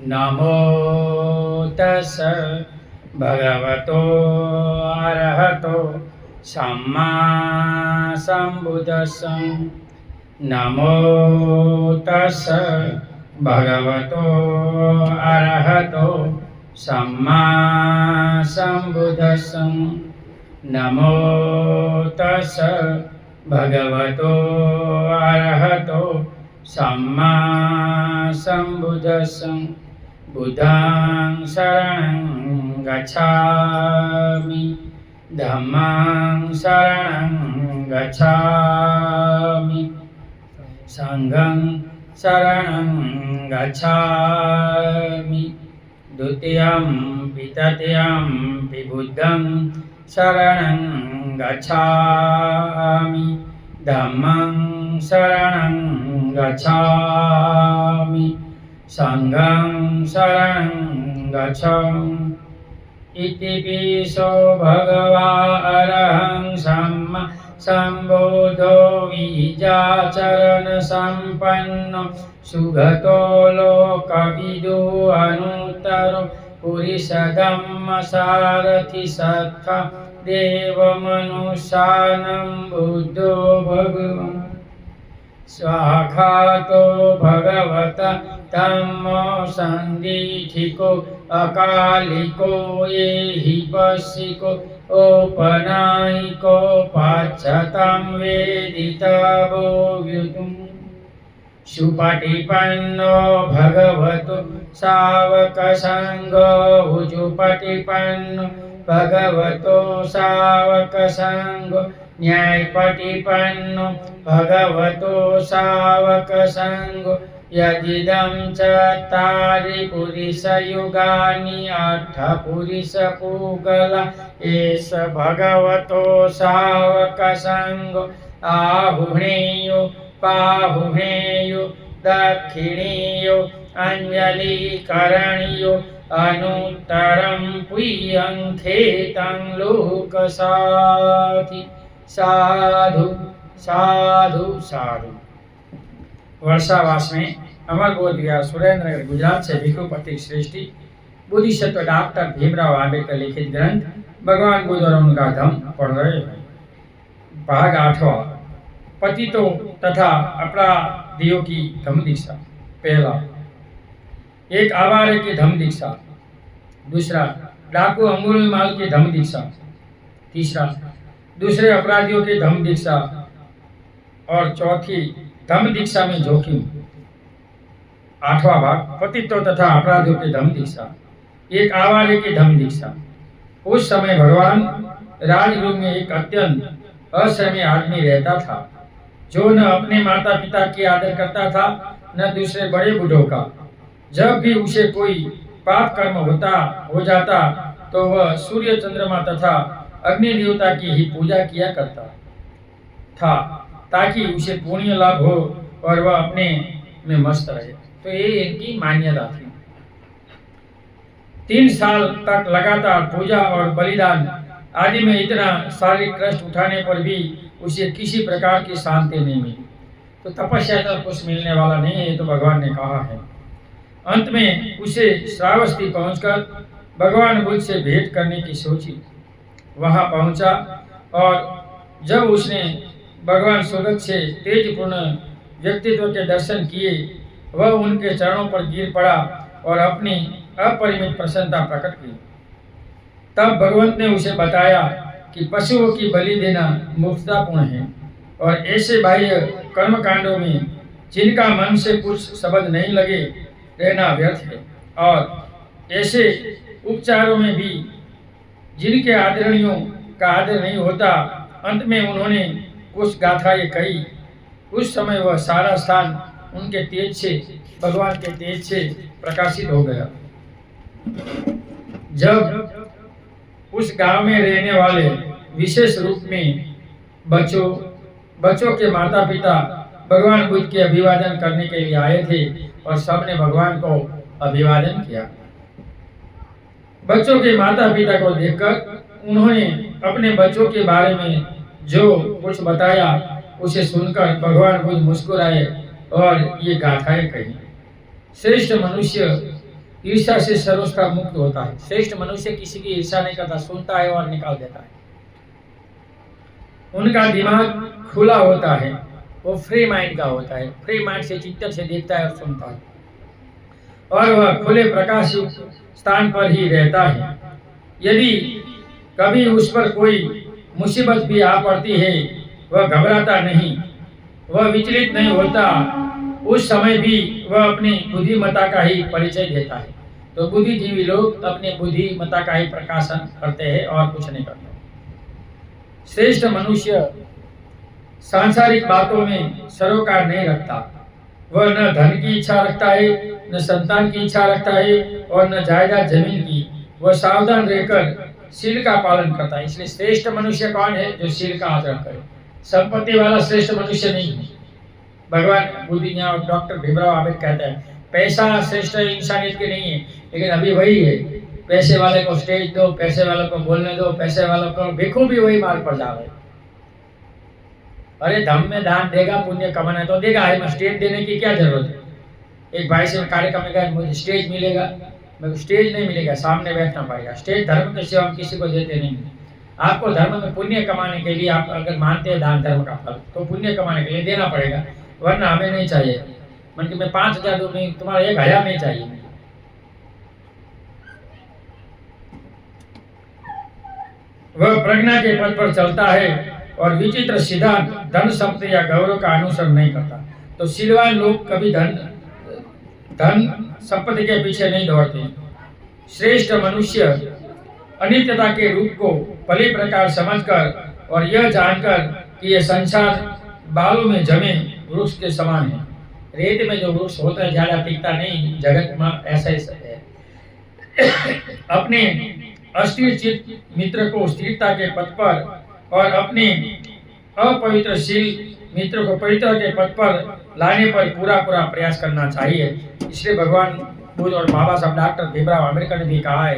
नमो तस् भगवतो अरहतो सम्मा सम्बुद्दस्स। नमो तस् भगवतो अरहतो सम्मा सम्बुद्दस्स। नमो तस् भगवतो अरहतो सम्मा सम्बुद्दस्स। बुद्धं शरणं गच्छामि, धम्मं शरणं गच्छामि, संघं शरणं गच्छामि। द्वितीयंपि तृतीयंपि बुद्धं शरणं गच्छामि, धम्मं शरणं गच्छामि, संघं शरणं गच्छामि। इतिपिसो भगवा अरहं सम्मा सम्बुद्धो विजाचरण सम्पन्नो सुगतो लोकविदो अनुत्तरो पुरुषधम्म सारथि सत्ता देवमनुष्यानं बुद्धो भगवान्। स्वाखातो भगवता धम्मो सन्दिठिको अकालिको एहि पश्यिको औपनायिको पाच्छतां वेदितवो व्युतुम्। सुपटिपन्नो भगवतो सावकसङ्घो उजुपटिपन्नो भगवतो सावकसङ्घो न्यायपटिपन्नो भगवतो सावकसङ्घो। यदिदं चत्वारि पुरुषयुगानि अठ पुरुषपूगला एष भगवतो सावकसङ्घो। आहुणेयो पाहुणेयो दक्षिणेयो अंजलिकरणीयो अनुत्तरं पुयंखेतं लोकसाथि। साधु साधु साधु। वर्षावास में अमर बोध विहार सुरेंद्रनगर गुजरात से भिक्षु पथिक श्रेष्ठी बुद्धिसत्व डॉक्टर भीमराव आंबेडकर लिखित ग्रंथ भगवान बुद्ध और उनका धम्म पढ़ रहे हैं। भाग 8वां, पतितों तथा अपराधियों की धम्म दीक्षा। पहला, एक आवारे की धम्म दीक्षा। दूसरा, डाकू अंगूरी माल की धम्म दीक्षा। तीसरा, दूसरे अपराधियों की धम्म दीक्षा। और चौथी, धम्म दीक्षा में जोखिम। 8वां भाग, पतितों तथा अपराधियों की धम्म दीक्षा। एक आवारे की धम्म दीक्षा। उस समय भगवान राजगृह में एक अत्यंत असहनीय आदमी रहता था, जो न अपने माता पिता की आदर करता था न दूसरे बड़े बूढ़ों का। जब भी उसे कोई पाप कर्म हो जाता तो वह सूर्य चंद्रमा तथा अग्नि देवता की ही पूजा किया करता था, ताकि उसे पुण्य लाभ हो और वह अपने में मस्त रहे। तो ये इनकी मान्यता थी। 3 साल तक लगातार पूजा और बलिदान आदि में इतना शारीरिक कष्ट उठाने पर भी उसे किसी प्रकार की शांति नहीं मिली। तो तपस्या तो कुछ मिलने वाला नहीं है, ये तो भगवान ने कहा है। अंत में उसे श्रावस्ती पहुंचकर भगवान बुद्ध से भेंट करने की सोची। वहां पहुंचा और जब उसने भगवान सुगत से तेजपूर्ण व्यक्तित्व के दर्शन किए, वह उनके चरणों पर गिर पड़ा और अपनी अपरिमित प्रसन्नता प्रकट की। तब भगवंत ने उसे बताया कि पशुओं की बलि देना मूर्खतापूर्ण है और ऐसे बाह्य कर्मकांडों में जिनका मन से कुछ शब्द नहीं लगे रहना व्यर्थ है, और ऐसे उपचारों में भी जिनके आदरणियों का आदर नहीं होता। अंत में उन्होंने कुछ गाथाएं कही। उस समय वह सारा स्थान उनके तेज से, भगवान के तेज से प्रकाशित हो गया। जब उस गांव में रहने वाले विशेष रूप में बच्चों के माता पिता भगवान बुद्ध के अभिवादन करने के लिए आए थे और सबने भगवान को अभिवादन किया। बच्चों के माता पिता को देखकर उन्होंने अपने बच्चों के बारे में जो कुछ बताया उसे सुनकर भगवान बुद्ध मुस्कुराए और ये गाथाएं कही। श्रेष्ठ मनुष्य ईर्ष्या से सर्वथा मुक्त होता है। श्रेष्ठ मनुष्य किसी की ईर्ष्या नहीं करता, सुनता है और निकाल देता है। उनका दिमाग खुला होता है, वो फ्री माइंड का होता है। फ्री माइंड से चित्त से देखता है और सुनता है, और वह खुले प्रकाश स्थान पर ही रहता है। यदि कभी उस पर कोई मुसीबत भी आ पड़ती है, वह घबराता नहीं, वह विचलित नहीं होता। उस समय भी वह अपनी बुद्धिमत्ता का ही परिचय देता है। तो बुद्धिजीवी लोग अपनी बुद्धिमत्ता का ही प्रकाशन करते हैं और कुछ नहीं करते। श्रेष्ठ मनुष्य सांसारिक बातों में सरोकार नहीं रखता। वह न धन की इच्छा रखता है, न संतान की इच्छा रखता है, और न जायदाद जमीन की। वह सावधान रहकर शील का पालन करता है। इसलिए श्रेष्ठ मनुष्य कौन है? जो शील का आचरण करे। संपत्ति वाला श्रेष्ठ मनुष्य नहीं है। भगवान बुद्धि यहाँ डॉक्टर भीमराव आम्बेडकर कहते हैं, पैसा श्रेष्ठ इंसानियत के नहीं है, लेकिन अभी वही है। पैसे वाले को स्टेज दो, पैसे वालों को बोलने दो, पैसे वालों को भिखू भी वही माल पर जा रहे। अरे धर्म में दान देगा, पुण्य कमाना तो देगा, है स्टेज देने की क्या जरूरत है? एक भाई से कार्यक्रम में गया, मुझे स्टेज मिलेगा, मेरे को स्टेज नहीं मिलेगा, सामने बैठना पड़ेगा। स्टेज धर्म के सिवा हम किसी को देते नहीं। आपको धर्म में पुण्य कमाने के लिए, आप अगर मानते हैं दान धर्म का फल, तो पुण्य कमाने के लिए देना पड़ेगा, वरना हमें नहीं चाहिए। मन कि मैं 5,000 दूँ, नहीं, तुम्हारा 1,000 नहीं चाहिए। वह प्रज्ञा के पथ पर चलता है और विचित्र सिद्धांत, धन संपत्ति या गौरव का अनुसरण नहीं करता। तो शीलवान लोग कभी धन संपत्ति के पीछे नहीं दौड़ते। श्रेष्ठ मनुष्य अनित्यता के रूप को भली प्रकार समझकर और यह जानकर कि यह संसार बालों में जमे वृक्ष के समान है। रेत में जो वृक्ष होता है ज्यादा टिकता नहीं, जगत में ऐसा ही है। अपने अस्थिर चित्त मित्र को स्थिरता के पथ पर और अपने अपवित्रशील मित्र को पवित्रता के पथ पर लाने पर पूरा प्रयास करना चाहिए। इसलिए भगवान बुद्ध और बाबा साहब डॉक्टर भीमराव अम्बेडकर ने भी कहा है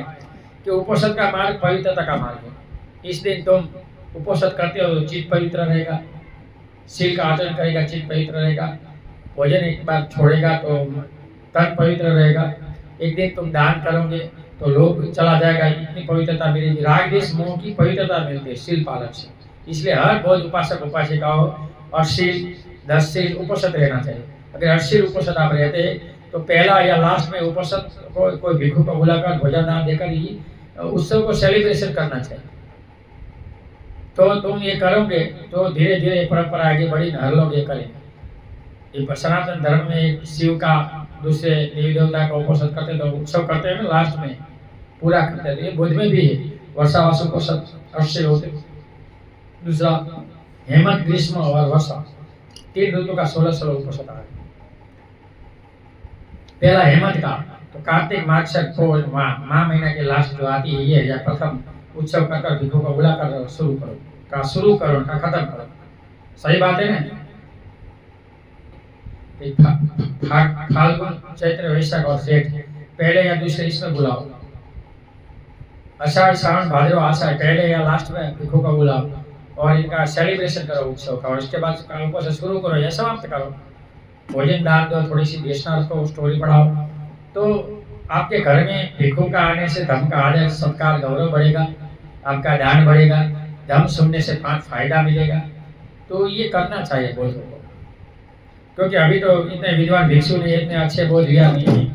कि उपोषण का मार्ग पवित्रता का मार्ग है। इस दिन तुम उपोषण करते हो तो चित्त पवित्र रहेगा, शील का आचरण करेगा, चित्त पवित्र रहेगा। भोजन एक बार छोड़ेगा तो तन पवित्र रहेगा। एक दिन तुम दान करोगे तो लोग चला जाएगा, इतनी पवित्रता मिलेगी। राग देश मोह की पवित्रता मिलती है शील पालन से। इसलिए हर बहुत उपासक उपासिकाओं और शील 10 शील उपसत रहना चाहिए। अगर 8 शील उपसत आप रहते हैं तो पहला या लास्ट में उपसत को कोई भिक्षु को बुलाकर भोजन दान देकर ही उत्सव को सेलिब्रेशन करना चाहिए। तो तुम ये करोगे तो धीरे धीरे परंपरा आगे बढ़ी, हर लोग ये करेंगे। ये सनातन धर्म में शिव का दूसरे देवी देवता का उपोषण करते तो उत्सव करते हैं ना, लास्ट में पूरा करते हैं। ये बुद्ध में भी है, वर्षावास उपोषण 8 होते। दूसरा हेमंत, ग्रीष्म और वर्षा, 3 ऋतु का 16 उपोषण है। पहला हेमंत का तो कार्तिक मार्गशीर पौष माह महीना के लास्ट जो आती है ये, या प्रथम उत्सव कर भिक्षु को बुलाकर शुरू करो का खत्म करो। सही बात है ना? फाल्गुन, चैत्र, वैशाख और जेठ पहले या दूसरे इसमें बुलाओ। आषाढ़, सावन, भाद्रव, आषाढ़ पहले या लास्ट में भिक्षु को बुलाओ और इनका सेलिब्रेशन करो उत्सव का। और इसके बाद उपोषण शुरू करो या समाप्त करो। भोजन दान दो, थोड़ी सी देशना रखो, स्टोरी पढ़ाओ। तो आपके घर में भिक्षु का आने से धर्म का आदर सत्कार गौरव बढ़ेगा, आपका ध्यान बढ़ेगा, धर्म सुनने से 5 फायदा मिलेगा। तो ये करना चाहिए बोधों को, क्योंकि अभी तो इतने विद्वान भिक्षु नहीं, इतने अच्छे बोध लिया नहीं है।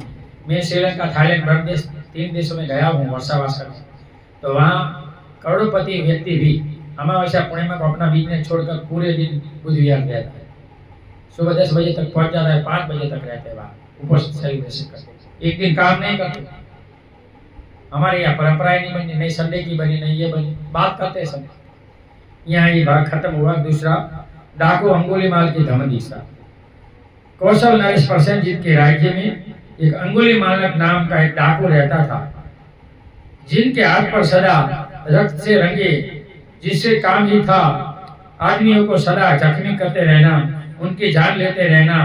मैं श्रीलंका, थाईलैंड, ब्रह्मदेश 3 देशों में गया हूँ वर्षावास करने। तो वहाँ करोड़पति व्यक्ति भी अमावस्या पूर्णिमा को अपना बिजनेस छोड़कर पूरे दिन बुद्ध विहार रहता है। सुबह 10 बजे तक पहुँच जाता है, 5 बजे तक रहते हैं वहाँ, उपोषण सेलिब्रेशन करते। एक दिन काम नहीं करते। हमारे यहाँ परंपराएं नहीं बनी, नहीं संडे की बनी, नहीं ये बनी, बात करते हैं सब। यहाँ ये भाग खत्म हुआ। दूसरा डाकू अंगुलीमाल की धमदीसा। कौशल नरेश प्रसेनजीत के राज्य में एक अंगुलीमालक नाम का एक डाकू रहता था, जिनके हाथ पर सदा रक्त से रंगे, जिससे काम ही था आदमियों को सदा जख्मी करते रहना, उनकी जान लेते रहना,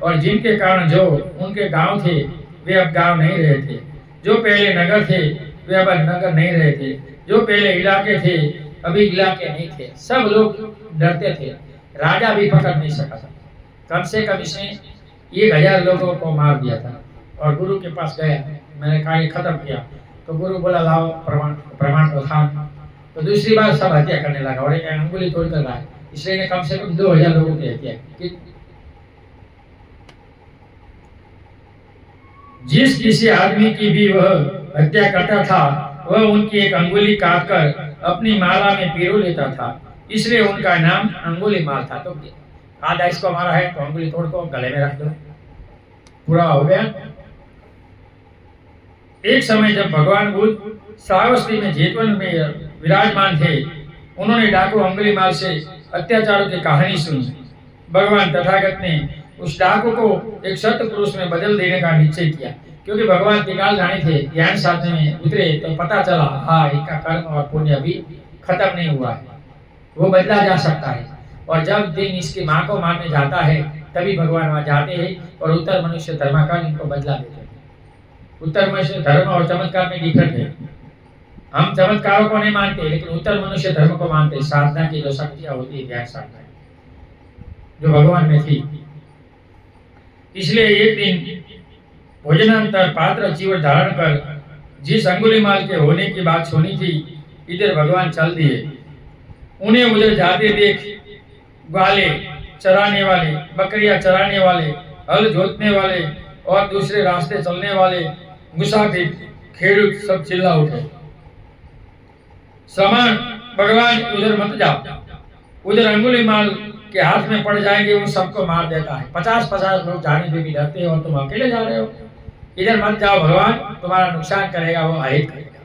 और जिनके कारण जो उनके गांव थे वे अब गांव नहीं रहे थे, जो पहले नगर थे वे अब नगर नहीं रहे थे, जो पहले इलाके थे अभी इलाके नहीं थे। सब लोग डरते थे, राजा भी पकड़ नहीं सका था। कम से कम इसने 1000 लोगों को मार दिया था और गुरु के पास गया, मैंने कार्य खत्म किया, तो गुरु बोला लाओ प्रमाण, प्रमाण को था। तो दूसरी बार सब हत्या करने लगा और एक अंगुली तोड़ कर रहा है, इसलिए ने कम से कम 2000 लोगों की हत्या की। जिस किसी आदमी की भी वह हत्या करता था, वह उनकी एक अंगुली काटकर अपनी माला में पिरो लेता था, इसलिए उनका नाम अंगुली माल था। तो आधा इसको मारा है तो अंगुली तोड़ को गले में रख दो, पूरा हो गया। एक समय जब भगवान बुद्ध श्रावस्ती में जेतवन में विराजमान थे, उन्होंने डाकू अंगुली माल से अत्याचारों की कहानी सुनी। भगवान तथागत ने उस डाकू को एक सत पुरुष में बदल देने का निश्चय किया, क्योंकि भगवान त्रिकाल रानी थे, ज्ञान साधने में उतरे तो पता चला हाँ इनका कर्म और पुण्य अभी खत्म नहीं हुआ है, वो बदला जा सकता है। और जब दिन इसकी माँ को मारने जाता है तभी भगवान वहां जाते हैं और उत्तर मनुष्य धर्म का इनको बदला देते हैं। उत्तर मनुष्य धर्म और चमत्कार में डिफरेंट है। हम चमत्कारों को नहीं मानते, लेकिन उत्तर मनुष्य धर्म को मानते। साधना की जो शक्तियां होती है, ध्यान साधना जो भगवान में थी। इसलिए एक दिन भोजनांतर पात्र चीवर धारण कर जिस अंगुलीमाल के होने की बात सुनी थी, इधर भगवान चल दिए। उन्हें उधर जाते देख ग्वाले चराने वाले, बकरियां चराने वाले, हल जोतने वाले और दूसरे रास्ते चलने वाले मुसाफिर, खेडूत सब चिल्ला उठे, समान भगवान उधर मत जाओ, उधर अंगुलीमाल के हाथ में पड़ जाएंगे, वो सबको मार देता है। 50-50 लोग जाने पे भी डरते हो और तुम अकेले जा रहे हो, इधर मत जाओ, भगवान तुम्हारा नुकसान करेगा, वो अहित करेगा।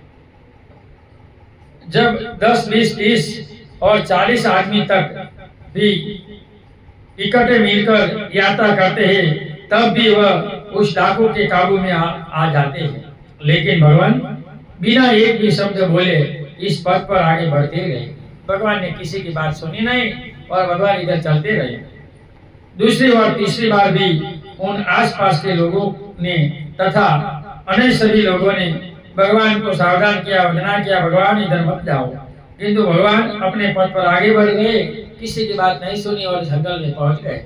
जब 10, 20, 30 और 40 आदमी तक भी इकट्ठे मिलकर यात्रा करते हैं, तब भी वह उस डाकू के काबू में आ जाते हैं। लेकिन भगवान बिना एक भी शब्द बोले इस पथ पर आगे बढ़ते रहे। भगवान ने किसी की बात सुनी नहीं और भगवान इधर चलते रहे। दूसरी बार, तीसरी बार भी उन आसपास के लोगों ने तथा अन्य सभी लोगों ने भगवान को सावधान किया, वंदना किया, भगवान इधर मत जाओ। किंतु भगवान अपने पथ पर आगे बढ़ गए, किसी की बात नहीं सुनी और जंगल में पहुंच गए।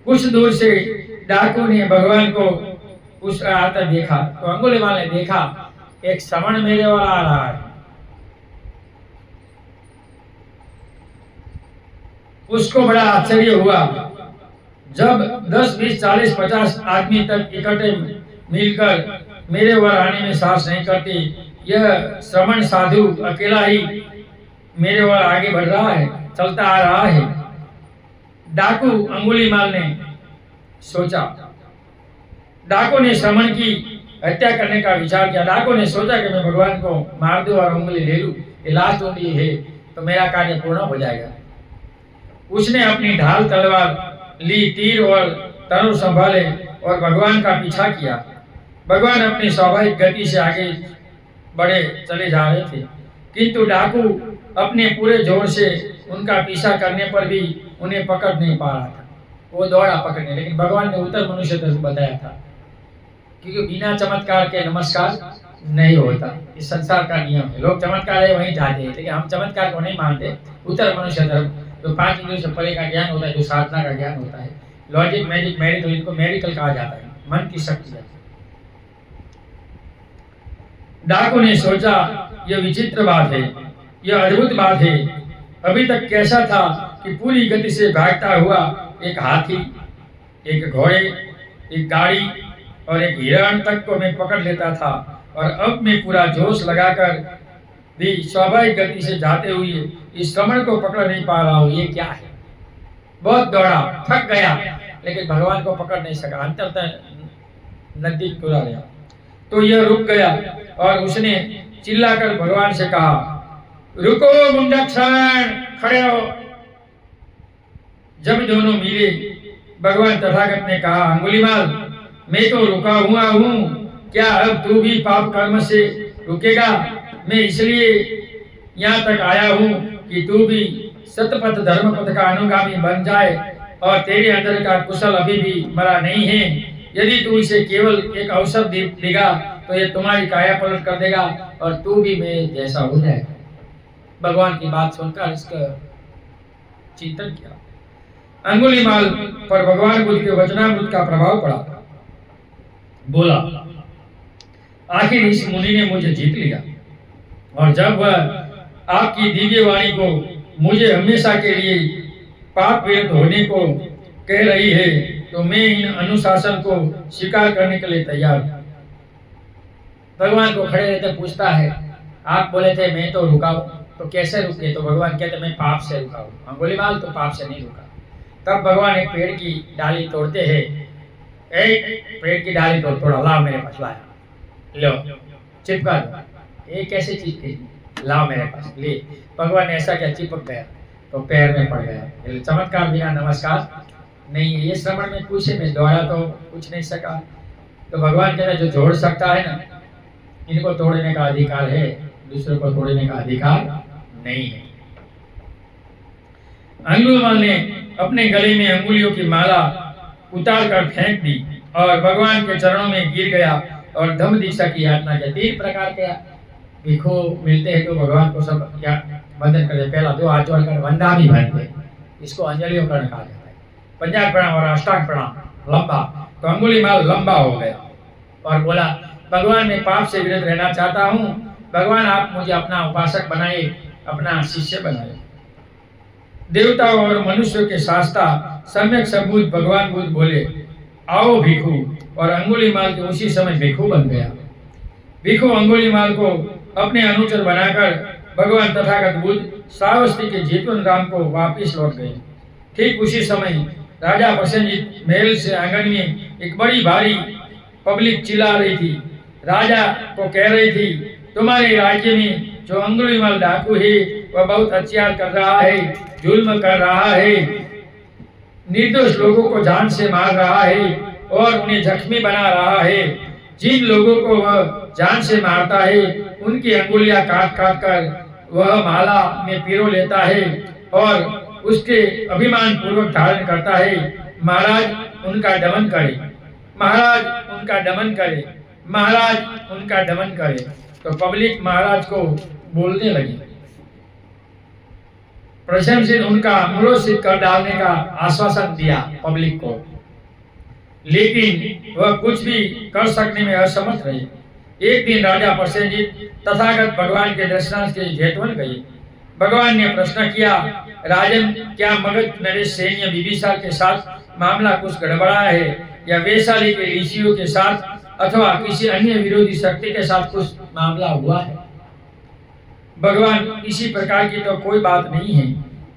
कुछ दूर से डाकू ने भगवान को उस आता देखा, तो अंगुलीमाल ने देखा एक श्रवण मेरे वाला आ रहा है। उसको बड़ा आश्चर्य हुआ। जब 10, 20, 40, 50 आदमी तक इकट्ठे मिलकर मेरे वर आने में साहस नहीं करते, यह श्रवण साधु अकेला ही मेरे वर आगे बढ़ रहा है, चलता आ रहा है। डाकू अंगुलीमाल ने सोचा, डाकू ने श्रवण की हत्या करने का विचार किया। डाकू ने सोचा कि मैं भगवान को मार दूं और उंगली ले लूं, ये लास्ट उंगली है तो मेरा कार्य पूर्ण हो जाएगा। उसने अपनी ढाल तलवार ली, तीर और धनुष संभाले और भगवान का पीछा किया। भगवान अपनी स्वाभाविक गति से आगे बढ़े चले जा रहे थे, किंतु डाकू अपने पूरे जोर से उनका पीछा करने पर भी उन्हें पकड़ नहीं पा रहा था। वो दौड़ा पकड़ने, लेकिन भगवान ने उत्तर मनुष्य धर्म बताया था, क्योंकि बिना चमत्कार के नमस्कार नहीं होता। इस संसार का नियम है। लोग चमत्कार है वहीं जाते हैं, लेकिन हम चमत्कार को नहीं मानते। उत्तर मनुष्य धर्म जो 5 इंद्रियों से परे का ज्ञान होता है, जो साधना का ज्ञान होता है, लॉजिक, मैजिक, मेडिकल, इनको मेडिकल कहा जाता है, मन की शक्ति है। डाकू ने सोचा यह विचित्र बात है, यह अद्भुत बात है। अभी तक कैसा था कि पूरी गति से भागता हुआ एक हाथी, एक घोड़े, एक गाड़ी और एक हिरण तक को मैं पकड़ लेता था, और अब मैं पूरा जोश लगाकर भी स्वाभाविक गति से जाते हुए इस श्रवण को पकड़ नहीं पा रहा हूँ। ये क्या है? बहुत दौड़ा, थक गया, लेकिन भगवान को पकड़ नहीं सका। अंततः नजदीक टुरा गया तो यह रुक गया और उसने चिल्लाकर भगवान से कहा, रुको मुंडक्षण, खड़े हो। जब दोनों मिले, भगवान तथागत ने कहा, अंगुलीमाल, मैं तो रुका हुआ हूँ, क्या अब तू भी पाप कर्म से रुकेगा? मैं इसलिए यहाँ तक आया हूँ कि तू भी सतपथ धर्म पथ का अनुगामी बन जाए, और तेरे अंदर का कुशल अभी भी मरा नहीं है। यदि तू इसे केवल एक अवसर देगा तो ये तुम्हारी काया पलट कर देगा और तू भी मैं जैसा हो जाएगा। भगवान की बात सुनकर इसका चिंतन किया। अंगुलीमाल पर भगवान बुद्ध के वचनामृत का प्रभाव पड़ा। बोला, आखिर इस मुनि ने मुझे जीत लिया, और जब वह आपकी दिव्य वाणी को मुझे हमेशा के लिए पाप विरत होने को कह रही है, तो मैं इन अनुशासन को स्वीकार करने के लिए तैयार हूं। भगवान को खड़े रहते पूछता है, आप बोले थे मैं तो रुका हूं, तो कैसे रुके? तो भगवान कहते मैं पाप से रुका हूं। अंगुलीमाल तो पाप से नहीं रुका। तब भगवान एक पेड़ की डाली तोड़ते हैं, एक पेड़ की डाली तोड़ा, लाओ मेरे पास, लाया, लो चिपका दो। ये कैसे चिपके? लाओ मेरे पास, ले। भगवान ने ऐसा क्या, चिपक गया, तो पैर में पड़ गया। चमत्कार बिना नमस्कार नहीं है। ये श्रवण में कुछ है, मैं दोहरा तो कुछ नहीं सका। तो भगवान कहते जो जोड़ सकता है ना, इनको तोड़ने का अधिकार है, दूसरों को तोड़ने का अधिकार नहीं है। अंगुलीमाल ने अपने गले में अंगुलियों की माला उतार कर फेंक दी और भगवान के चरणों में गिर गया और धम्म दीक्षा की याचना की। 3 प्रकार के भिक्षु मिलते हैं तो भगवान को सब क्या वंदन करते। पहला 2 हाथ जोड़कर वंदामी भरते, इसको अंजलियों करण कहा जाता है। पंचांग प्रणाम और अष्टांग प्रणाम लंबा, तो अंगुलीमाल लंबा हो गया और बोला, भगवान मैं पाप से विरत रहना चाहता हूँ, भगवान आप मुझे अपना उपासक बनाए, अपना शिष्य बनाए। देवताओं और मनुष्यों के शास्त्रा सम्यक सबूत भगवान बुद्ध बोले, आओ भिक्षु, और अंगुलीमाल के उसी समय भिक्षु बन गया। भिक्षु अंगुलीमाल को अपने अनुचर बनाकर भगवान तथागत बुद्ध श्रावस्ती के जेतवन राम को वापिस लौट गए। ठीक उसी समय राजा प्रसेनजीत महल से आंगन में एक बड़ी भारी पब्लिक चिल्ला रही थी। राजा को कह रही थी, तुम्हारे राज्य में जो अंगुलीमाल डाकू है वह बहुत अत्याचार कर रहा है, जुल्म कर रहा है, निर्दोष लोगों को जान से मार रहा है और उन्हें जख्मी बना रहा है। जिन लोगों को वह जान से मारता है उनकी अंगुलियां काट काट कर वह माला में पिरो लेता है और उसके अभिमान पूर्वक धारण करता है। महाराज उनका दमन करे, महाराज उनका दमन करे, महाराज उनका दमन करे। तो पब्लिक महाराज को बोलने लगी। प्रशंसित उनका मूलोचित कर डालने का आश्वासन दिया पब्लिक को, लेकिन वह कुछ भी कर सकने में असमर्थ रहे। एक दिन राजा प्रसेनजीत तथागत भगवान के दर्शनार्थ के जेतवन गए। भगवान ने प्रश्न किया, राजन क्या मगध नरेश सेन या बिंबिसार के साथ मामला कुछ गड़बड़ा है या वैशाली के ऋषियों के साथ अथवा किसी अन्य विरोधी शक्ति के साथ कुछ मामला हुआ है? भगवान इसी प्रकार की तो कोई बात नहीं है,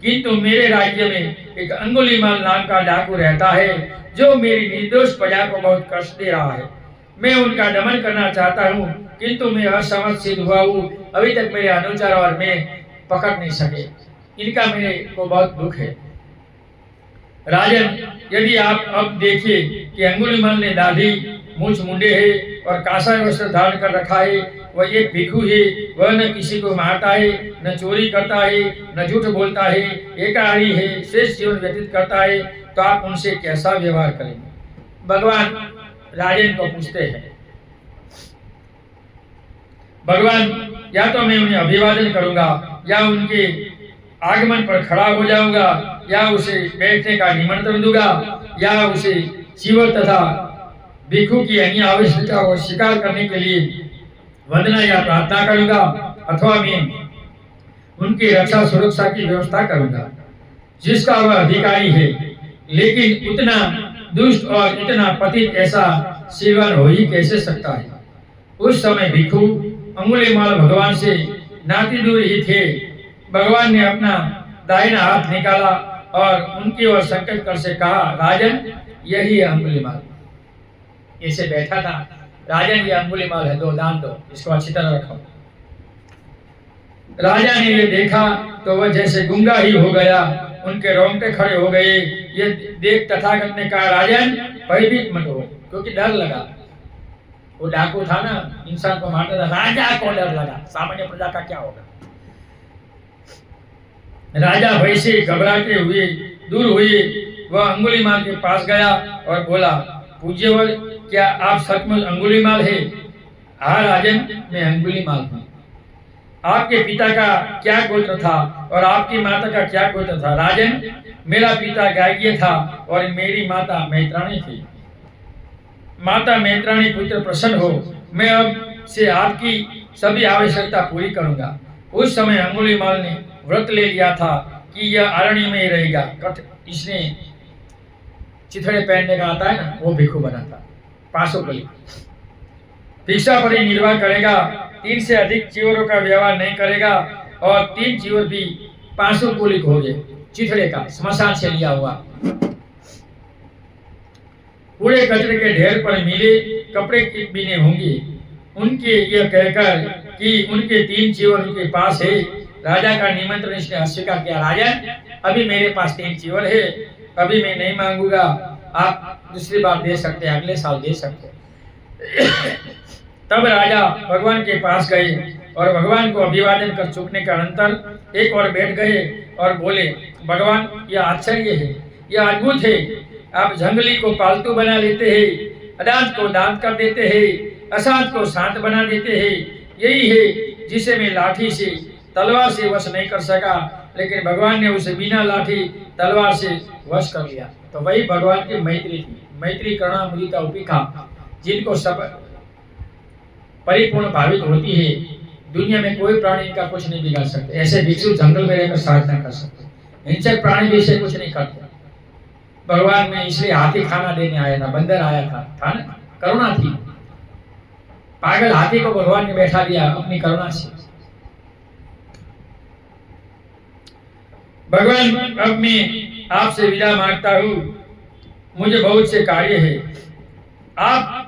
किंतु मेरे राज्य में एक अंगुलीमाल नाम का डाकू रहता है जो मेरी निर्दोष प्रजा को बहुत कष्ट दे रहा है। मैं उनका दमन करना चाहता हूँ, किंतु मैं असमर्थ सिद्ध हुआ हूँ। अभी तक मेरे अनुचर और मैं पकड़ नहीं सके, इनका मेरे को बहुत दुख है। राजन, यदि आप अब देखिए कि अंगुलीमाल ने दाढ़ी मूछ मुंडे है और कासा वस्त्र धारण कर रखा है, वह एक भिक्षु है, वह न किसी को मारता है, न चोरी करता है, न झूठ बोलता है, एकाहारी है, श्रेष्ठ जीवन व्यतीत करता है, तो आप उनसे कैसा व्यवहार करेंगे? भगवान राजन को पूछते हैं। भगवान या तो मैं उन्हें अभिवादन करूंगा या उनके आगमन पर खड़ा हो जाऊंगा या उसे बैठने का निमंत्रण दूंगा या उसे जीवन तथा भिक्षु की अन्य आवश्यकता को स्वीकार करने के लिए वंदना या प्रार्थना करूंगा, अथवा मैं उनकी रक्षा सुरक्षा की व्यवस्था करूंगा जिसका वह अधिकारी है। लेकिन उतना दुष्ट और इतना पतित ऐसा श्रीमान हो ही कैसे सकता है? उस समय भिक्षु अंगुलीमाल भगवान से नाती दूर ही थे। भगवान ने अपना दाहिना हाथ निकाला और उनकी ओर संकेत कर से कहा, राजन यही है अंगुलीमाल। ऐसे बैठा था, राजन ये अंगुलीमाल है, दो दान दो, इसको अच्छी तरह रखो। राजा ने ये देखा तो वह जैसे गुंगा ही हो गया, उनके रोंगटे खड़े हो गए। ये देख तथागत ने कहा, राजन भयभीत मत हो, क्योंकि डर लगा। वो डाकू था ना, इंसान को मारता था, राजा को डर लगा, सामान्य प्रजा का क्या होगा। राजा भय से घबराते हुए दूर हुए, वह अंगुलीमाल के पास गया और बोला, पूज्यवर क्या आप सचमुच अंगुलीमाल है? हाँ राजन, मैं अंगुलीमाल हूँ। आपके पिता का क्या गोत्र था और आपकी माता का क्या गोत्र था? राजन, मेरा पिता गायकीय था और मेरी माता मैत्राणी थी। माता मैत्राणी पुत्र प्रसन्न हो, मैं अब से आपकी सभी आवश्यकता पूरी करूंगा। उस समय अंगुलीमाल ने व्रत ले लिया था कि यह अरण्य में ही रहेगा। इसने चिथड़े पहनने का आता है ना, वो भिक्षु बना था। पाशुकली भिक्षा पर ही निर्वाह करेगा, 3 से अधिक चीवरों का व्यवहार नहीं करेगा और 3 चीवर भी पाशुकुलिक हो गए। चिथड़े का स्मशान से लिया हुआ, कूड़े कचरे के ढेर पर मिले कपड़े की बीने होंगे। उनके यह कहकर कि उनके 3 चीवर उनके पास है, राजा का निमंत्रण इसने अस्वीकार किया। राजा, अभी मेरे पास 3 चीवर है, अभी मैं नहीं मांगूंगा, आप दूसरी बार दे सकते हैं, अगले साल दे सकते हैं। तब राजा भगवान के पास गए और भगवान को अभिवादन कर चुकने के अनंतर एक और बैठ गए और बोले, भगवान, यह आश्चर्य है, यह अद्भुत है। आप जंगली को पालतू बना लेते हैं, अदांत को दांत कर देते हैं, अशांत को शांत बना देते हैं। यही है जिसे मैं लाठी से तलवार से वश नहीं कर सका, लेकिन भगवान ने उसे बिना लाठी तलवार से वश कर लिया। तो वही भगवान की मैत्री थी। मैत्री, करुणा, मुदिता, उपेक्षा, जिनको सब परिपूर्ण भावित होती है, दुनिया में कोई प्राणी इनका कुछ नहीं बिगाड़ सकते। ऐसे भिक्षु जंगल में रहकर साधना कर सकते, हिंसक प्राणी भी इसे कुछ नहीं करते। भगवान में इसलिए हाथी खाना देने आया था, बंदर आया था ना, करुणा थी। पागल हाथी को भगवान ने बैठा दिया अपनी करुणा से। भगवान, अब मैं आपसे विदा मांगता हूँ, मुझे बहुत से कार्य है, आप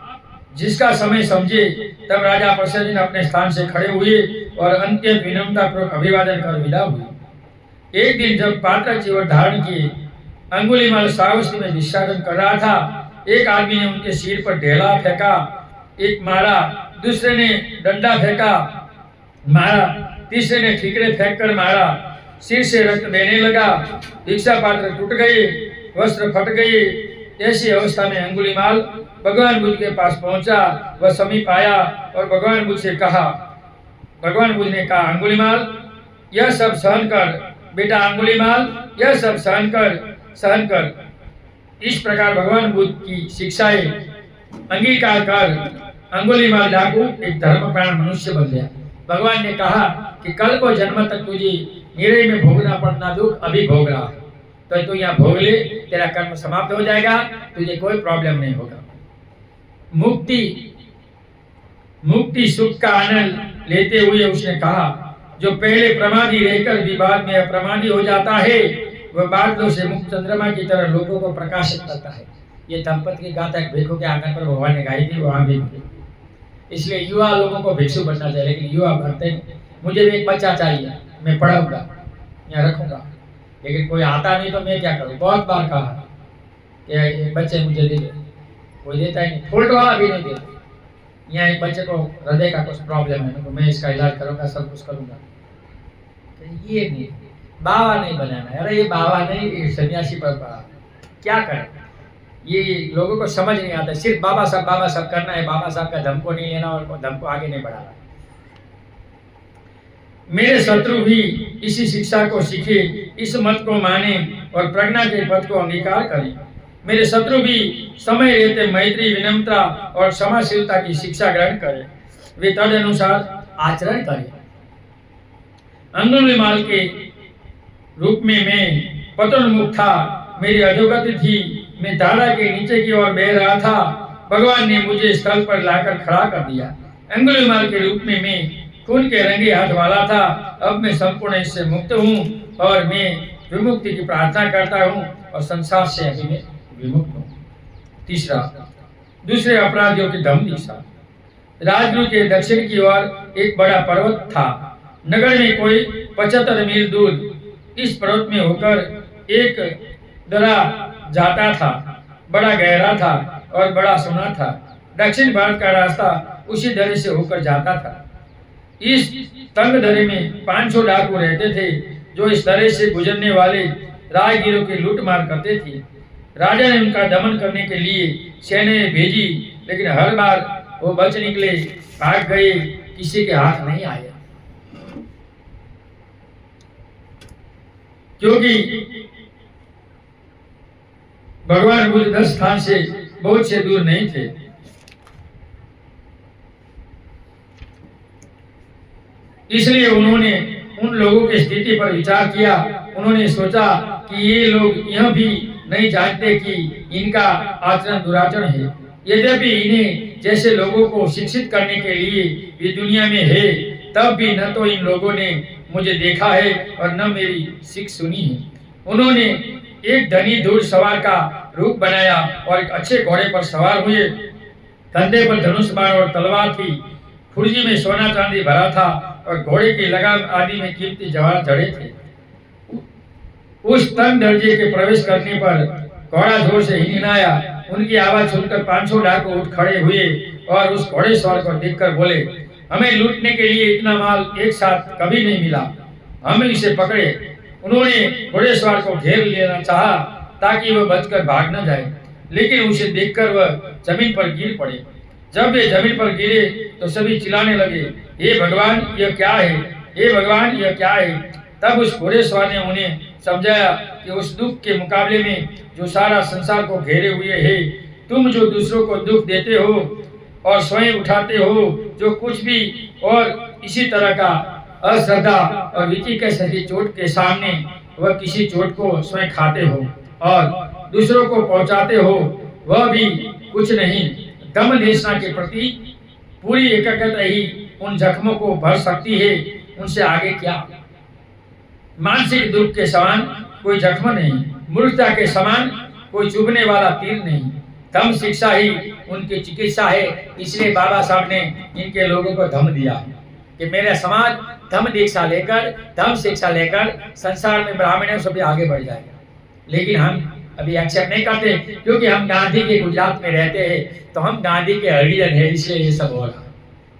जिसका समय समझे। तब राजा प्रसन्न अपने स्थान से खड़े हुए और अत्यंत विनम्रतापूर्वक अभिवादन कर विदा हुए। एक दिन जब पात्र चीवर धारण किए अंगुलीमाल श्रावस्ती में विश्राम कर रहा था, एक आदमी ने उनके सिर पर ढेला फेंका, एक मारा, दूसरे ने डंडा फेंका, मारा, तीसरे ने ठीकरे फेंक कर मारा। सिर से रक्त बहने लगा, भिक्षा पात्र टूट गए, वस्त्र फट गए। ऐसी अवस्था में अंगुलीमाल भगवान बुद्ध के पास पहुंचा। वह समीप आया और भगवान बुद्ध ने कहा, अंगुलीमाल, यह सब सहन कर बेटा, अंगुलीमाल, यह सब सहन कर। इस प्रकार भगवान बुद्ध की शिक्षाएं अंगीकार कर अंगुलीमाल डाकू एक धर्मप्राण मनुष्य बन गया। भगवान ने कहा कि कल को जन्म तक तुझे निरय में भोगना पड़ना दुख अभी भोग रहा है, तो तू यहाँ भोग ले, तेरा कर्म समाप्त हो जाएगा, तुझे कोई प्रॉब्लम नहीं होगा। मुक्ति सुख का आनंद लेते हुए उसने कहा, जो पहले प्रमादी रहकर भी बाद में अप्रमादी हो जाता है, वह बादलों से मुक्त चंद्रमा की तरह लोगों को प्रकाशित करता है। ये दंपति की गाथा एक भिक्षु के आंगन पर भगवान ने गाई थी, वहां भी। इसलिए युवा लोगों को भिक्षु बनना चाहिए, लेकिन युवा बनते मुझे भी एक बच्चा चाहिए, मैं पढ़ाऊंगा, यहाँ रखूंगा, लेकिन कोई आता नहीं तो मैं क्या करूँ। बहुत बार कहा कि बच्चे मुझे दे दे, कोई देता ही नहीं, फुलट वाला भी नहीं देता। यहाँ एक बच्चे को हृदय का कुछ प्रॉब्लम है, तो मैं इसका इलाज करूंगा, सब कुछ करूंगा। तो ये नहीं, बाबा नहीं बनाना। अरे ये बाबा नहीं, सन्यासी पर क्या करें, ये लोगों को समझ नहीं आता। सिर्फ बाबा साहब करना है, बाबा साहब का धम को नहीं लेना और धम को आगे नहीं बढ़ाना। मेरे शत्रु भी इसी शिक्षा को सीखे, इस मत को माने और प्रज्ञा के पद को अंगीकार करें। मेरे शत्रु भी समय रहते मैत्री, विनम्रता और क्षमाशीलता की शिक्षा ग्रहण करें, वे तद अनुसार आचरण करें। अंगुलीमाल के रूप में मैं पतोन्मुख था, मेरी अधोगति थी, मैं धारा के नीचे की ओर बह रहा था। भगवान ने मुझे स्थल पर लाकर खड़ा कर दिया। अंगुलीमाल के रूप में मैं खून के रंगे हाथ वाला था, अब मैं संपूर्ण इससे मुक्त हूँ और मैं विमुक्ति की प्रार्थना करता हूँ और संसार से अभी मैं विमुक्त हूँ। तीसरा, दूसरे अपराधियों की धम दिशा। राजगुरु के दक्षिण की ओर एक बड़ा पर्वत था। नगर में कोई 75 मील दूर इस पर्वत में होकर एक दरा जाता था, बड़ा गहरा था और बड़ा सोना था। दक्षिण भारत का रास्ता उसी दरे से होकर जाता था। इस तंग दरे में 500 डाकू रहते थे, जो इस दरे से गुजरने वाले राहगीरों की लूट मार करते थे। राजा ने उनका दमन करने के लिए सेनाएं भेजी, लेकिन हर बार वो बच निकले, भाग गए, किसी के हाथ नहीं आए, क्योंकि भगवान बुद्ध 10 स्थान से बहुत से दूर नहीं थे। इसलिए उन्होंने उन लोगों की स्थिति पर विचार किया। उन्होंने सोचा कि ये लोग यह भी नहीं जानते कि इनका आचरण दुराचरण है। यद्यपि इन्हें जैसे लोगों को शिक्षित करने के लिए ये दुनिया में है, तब भी न तो इन लोगों ने मुझे देखा है और न मेरी सीख सुनी है। उन्होंने एक धनी दूर सवार का रूप बनाया और एक अच्छे घोड़े पर सवार हुए। कंधे पर धनुष बाण और तलवार थी, खुर्जी में सोना चांदी भरा था और घोड़े की लगाम आदि में कीमती जवाहर जड़े थे। उस तंग दर्जे के प्रवेश करने पर घोड़ा जोर से हिनहिनाया। उनकी आवाज सुनकर 500 डाकू उठ खड़े हुए और उस घोड़े सवार को देखकर बोले, हमें लूटने के लिए इतना माल एक साथ कभी नहीं मिला, हम इसे पकड़े। उन्होंने घोड़े सवार को घेर लेना चाहा ताकि वह बचकर भाग न जाए, लेकिन उसे देखकर वह जमीन पर गिर पड़े। जब वे जमीन पर गिरे तो सभी चिल्लाने लगे, हे भगवान यह क्या है, हे भगवान यह क्या है। तब उस घोड़े सवार ने उन्हें समझाया कि उस दुख के मुकाबले में जो सारा संसार को घेरे हुए है, तुम जो दूसरों को दुख देते हो और स्वयं उठाते हो जो कुछ भी, और इसी तरह का अश्रद्धा और विधि के सही चोट के सामने वह किसी चोट को स्वयं खाते हो और दूसरों को पहुंचाते हो, वह भी कुछ नहीं। दम देशना के प्रति पूरी एकाग्रता ही उन जख्मों को भर सकती है, उनसे आगे क्या। मानसिक दुख के समान कोई जख्म नहीं, मूर्खता के समान कोई चुभने वाला तीर नहीं। धम शिक्षा ही उनकी चिकित्सा है। इसलिए बाबा साहब ने इनके लोगों को धम दिया कि मेरा समाज धम दीक्षा लेकर, धम शिक्षा लेकर संसार में ब्राह्मणों से भी आगे बढ़ जाएगा। लेकिन हम अभी एक्सेप्ट नहीं करते, क्योंकि हम गांधी के गुजरात में रहते हैं, तो हम गांधी के हरिजन है, इसलिए ये सब हो रहा।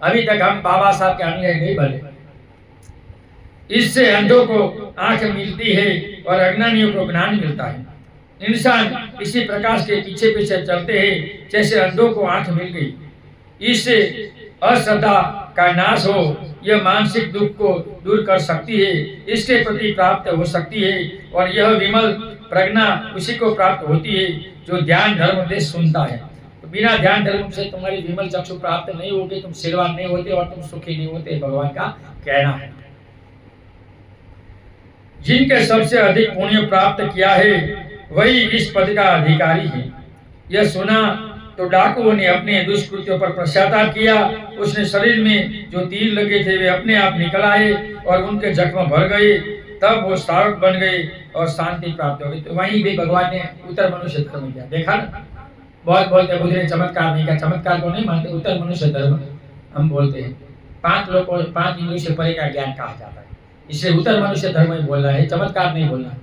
अभी तक हम बाबा साहब के अनुयायी नहीं बने। इससे अंधों को आंख मिलती है और अज्ञानियों को ज्ञान मिलता है। इंसान इसी प्रकाश के पीछे पीछे चलते हैं जैसे अंधों को आंख मिल गई। इससे अश्रद्धा का नाश हो, यह मानसिक दुख को दूर कर सकती है, इसके प्रति प्राप्त हो सकती है, और यह विमल प्रज्ञा उसी को प्राप्त होती है जो ध्यान धर्म उपदेश सुनता है। तो बिना ध्यान धर्म से तुम्हारी विमल चक्षु प्राप्त नहीं होगी, तुम सिलवान नहीं होते और तुम सुखी नहीं होते, भगवान का कहना है। जिनके सबसे अधिक पुण्य प्राप्त किया है वही इस पद का अधिकारी है। यह सुना तो डाकुओं ने अपने दुष्कृत्यों पर पश्चाताप किया। उसने शरीर में जो तीर लगे थे वे अपने आप निकल आए और उनके जख्म भर गए। तब वो सावक बन गए और शांति प्राप्त हो गई। तो वहीं भी भगवान ने उत्तर मनुष्य धर्म किया। देखा ना, बहुत बोलते बुद्ध ने चमत्कार नहीं किया, चमत्कार को नहीं मानते, उत्तर मनुष्य धर्म हम बोलते हैं। 5 लोग को 5 इंद्रियों से परे का ज्ञान कहा जाता है, इससे उत्तर मनुष्य धर्म ही बोलना है, चमत्कार नहीं बोलना।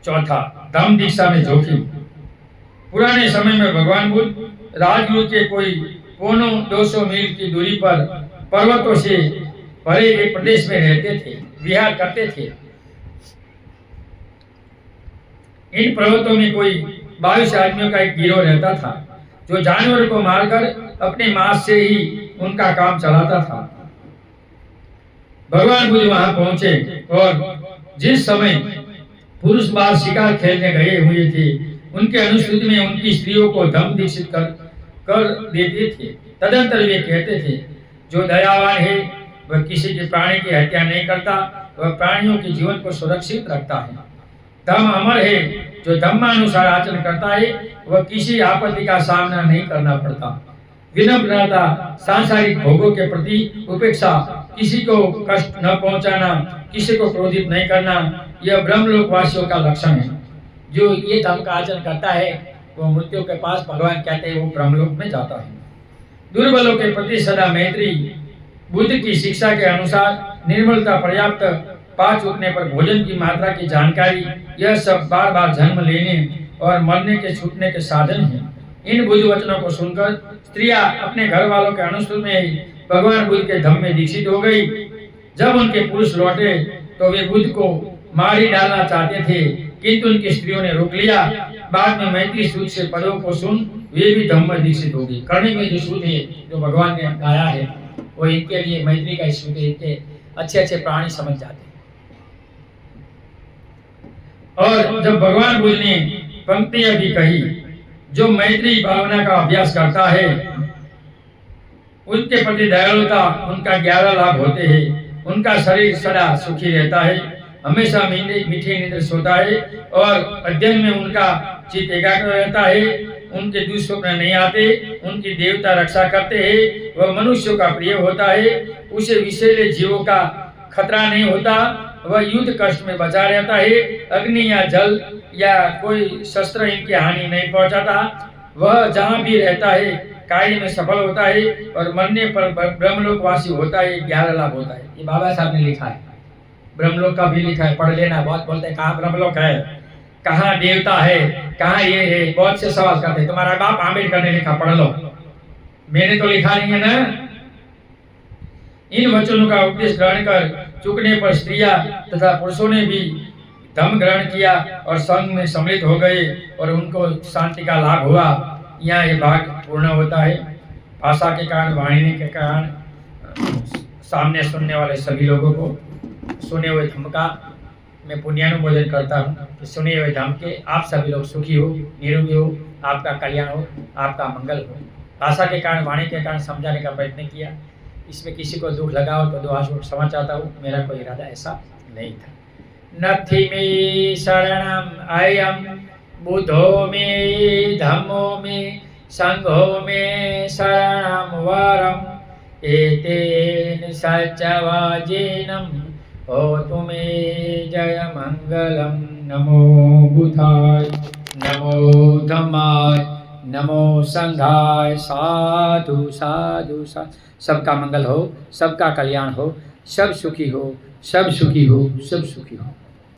चौथा, धम्म दीक्षा में जोखिम। पुराने समय में भगवान बुद्ध राजगुरु के कोई कोनों 200 मील की दूरी पर पर्वतों से भरे एक प्रदेश में रहते थे, विहार करते थे। इन पर्वतों में कोई 22 आदमियों का एक गिरोह रहता था जो जानवर को मारकर अपने मांस से ही उनका काम चलाता था। भगवान बुद्ध वहां पहुंचे और जिस समय पुरुष बाल शिकार खेलने गए हुए थे, उनके अनुस्मृति में उनकी स्त्रियों को धम्म दीक्षित कर देते थे। तदंतर वे कहते थे, जो दयावान है वह किसी के प्राणी की हत्या नहीं करता, वह प्राणियों के जीवन को सुरक्षित रखता है। धम्म अमर है, जो धम्मानुसार आचरण करता है वह किसी आपत्ति का सामना नहीं करना पड़ता। विनम्रता, सांसारिक भोगों के प्रति उपेक्षा, किसी को कष्ट न पहुंचाना, किसी को क्रोधित नहीं करना, यह ब्रह्मलोकवासियों का लक्षण है। जो ये धर्म का आचरण करता है वो मृत्यु के पास, भगवान कहते हैं, वो ब्रह्मलोक में जाता है। दुर्बलों के प्रति सदा मैत्री, बुद्ध की शिक्षा के अनुसार निर्मलता, पर्याप्त पा चुकने पर भोजन की मात्रा की जानकारी, यह सब बार बार जन्म लेने और मरने के छूटने के साधन हैं। इन बुद्ध वचनों को सुनकर स्त्रियां अपने घर वालों के अनुसरण में भगवान बुद्ध के धम्म में दीक्षित हो गई। जब उनके पुरुष लौटे तो वे बुद्ध को मार ही डालना चाहते थे, किंतु उनकी स्त्रियों ने रोक लिया। बाद में मैत्री सूत्र से पदों को सुन वे भी धम्म में दीक्षित हो गई। करने में जो सूत्र है जो भगवान ने गाया है वो इनके लिए मैत्री का सूत्र, इनके अच्छे अच्छे प्राणी समझ जाते हैं। और जब भगवान बुद्ध ने पंक्तियां भी कही, जो मैत्री भावना का अभ्यास करता है उनके प्रति दयालुता, उनका 11 लाभ होते हैं। उनका शरीर सदा सुखी रहता है, हमेशा मीठी नींद सोता है और अध्ययन में उनका चित्त एकाग्र रहता है। उनके दुष्स्वप्न नहीं आते, उनकी देवता रक्षा करते हैं। वह मनुष्यों का प्रिय होता है, उसे विषैले जीवों का खतरा नहीं होता। वह युद्ध कष्ट में बचा रहता है, अग्नि या जल या कोई शस्त्र इनकी हानि नहीं पहुंचाता। वह जहाँ भी रहता है कार्य में सफल होता है और मरने पर ब्रह्मलोकवासी होता है। 11 लाभ होता है। ये बाबा साहब ने लिखा है, ब्रह्मलोक का भी लिखा है, पढ़ लेना। बहुत बोलते हैं कहाँ ब्रह्मलोक है, कहाँ देवता है, कहाँ ये है, बहुत से सवाल करते हैं। तुम्हारा बाप आम्बेडकर ने लिखा, पढ़ लो, मैंने तो लिखा नहीं है ना। इन वचनों का उपदेश ग्रहण कर चुकने पर स्त्रियां तथा पुरुषों ने भी धर्म ग्रहण किया और संघ में सम्मिलित हो गए और उनको शांति का लाभ हुआ। यहाँ ये भाग पूर्ण होता है। भाषा के कारण, वाहिनी के कारण सामने सुनने वाले सभी लोगों को सुने हुए धम्म का मैं पुण्यानुमोदन करता हूँ। सुने हुए धम्म के आप सभी लोग सुखी हो, निरोगी हो, आपका कल्याण हो, आपका मंगल हो। भाषा के कारण, वाणी के कारण समझाने का प्रयत्न किया। इसमें किसी को दुख लगा हो तो दुआ क्षमा चाहता हूँ, मेरा कोई इरादा ऐसा नहीं था। नथि मे शरणम अयम बुद्धो मे धम्मो मे संघो मे शरणम वरम एतेन सच्चवाजेनम होतु मे जय मंगलम। नमो बुधाय, नमो धम्माय, नमो संघाय। साधु साधु साधु। सबका मंगल हो, सबका कल्याण हो, सब सुखी हो, सब सुखी हो, सब सुखी हो।